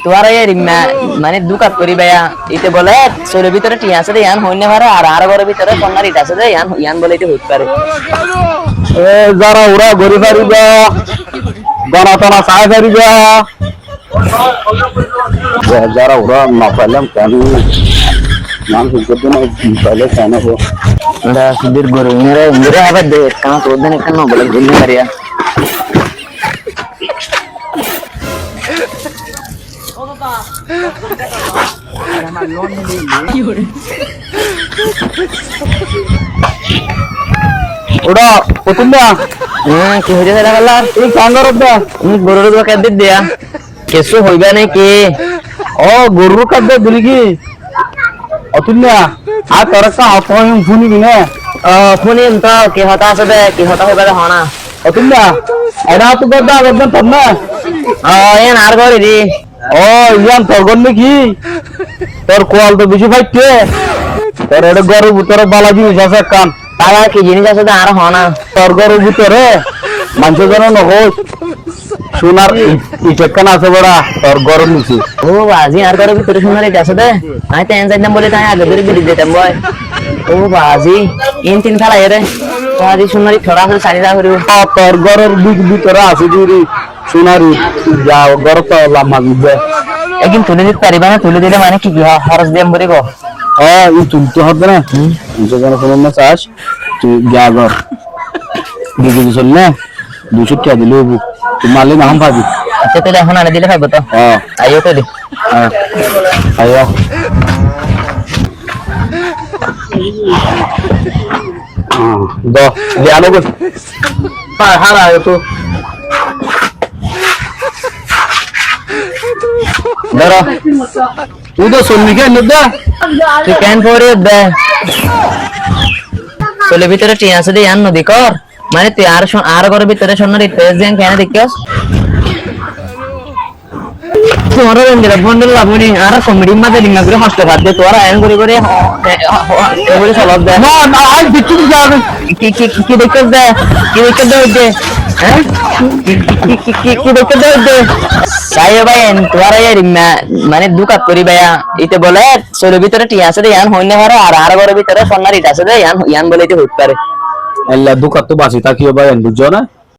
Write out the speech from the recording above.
তোরা এর মানে দুকাত করি ভাইয়া ইতে বলে শরীরের ভিতরে টি আছে রে ইয়ান হইনে পারে আর ঘরের ভিতরে কন্যার ইটা আছে রে ইয়ান ইয়ান বলে ইতে হইতে পারে এ যারা ওরা গরি পারিবা দানা টানা চাই পারিবা যারা ওরা না পাইলাম কেন নাম সুযোগ না পাইলে কেন হো ওরা সুধীর গরু ইনরে ইনরে আবার দে কান তো দেন কেন বলে গুলি মারিয়া ওরা পতুন্ডা কি হইছে সেটা বলা এই কাঙ্গার দা গরুর দোয়া কেদ দিয়া কেসু হইবা নাকি ও গরুর কাদ্দা দিলি কি অতুন্ডা আর তোর একটা অপমান শুনি না শুনিম তো কি হতা আছে দে কি হতা হইবা দে হনা অতুন্ডা এরা তো গদ্দা গদ্দা তোর না এন আর গরি দি ও ইয়ান তোর গন নাকি তোর কোয়াল তো বেশি ফাইতে তোর এটা গরুর ভিতরে বালা জিনিস আছে কান তারা কি জিনিস আছে দে আর হনা তোর গরুর ভিতরে মানুষের জন্য নহস সোনার ইটেক কান আছে বড়া তোর গরুর নিচে ও বাজি আর গরু ভিতরে সোনার ইটা আছে দে আমি তো এন যাইতাম বলে তাই আগে ধরে বিড়ি দিতাম বয় ও বাজি ইন তিন ফেলা এরে বাজি সোনারি থোড়া আছে সারিদা করিব তোর গরুর ভিতরে আছে দিদি সোনারি যা গরু তো লাম্মা দিবে একদিন তুলে দিতে পারিবা না তুলে দিলে মানে কি খরচ দিয়াম বলিব ই তুলতে হবে না যেখানে কোনো না চাস তুই যা গর দিদি দিছিল না 200 টাকা দিলে তুই মারলে না হাম পাবি আচ্ছা তাহলে এখন আনে দিলে পাইবো তো আইও তো দি আইও দ দিয়ানো গো হারা তো ধরো তুই তো শুনবি কেন দা তুই কেন পরে দে চলে ভিতরে টি আছে দে ইয়ান নদী কর মানে তুই আর ঘরের ভিতরে সোনার ইটেস দেন কেন দেখিস তোমার রঞ্জিরা বন্ডল লাভনি আর কমেডি মাঝে লিঙ্গা করে হস্তে ভাত দে তোরা আয়ন করে করে এগুলো সলভ দে না না আই বিচ্ছু যাবে কি দেখিস দে কি দেখিস দে হইতে হ্যাঁ কি দেখিস দে হইতে তাই ভাই তোরা এর মানে দুকাত করি ভাইয়া ইতে বলে শরীরের ভিতরে টি আছে রে ইয়ান হইনে পারে আর ঘরের ভিতরে সোনার ইটা আছে রে ইয়ান ইয়ান বলে ইতে হইতে পারে আল্লাহ দুকাত তো বাসি থাকিও ভাই বুঝছো না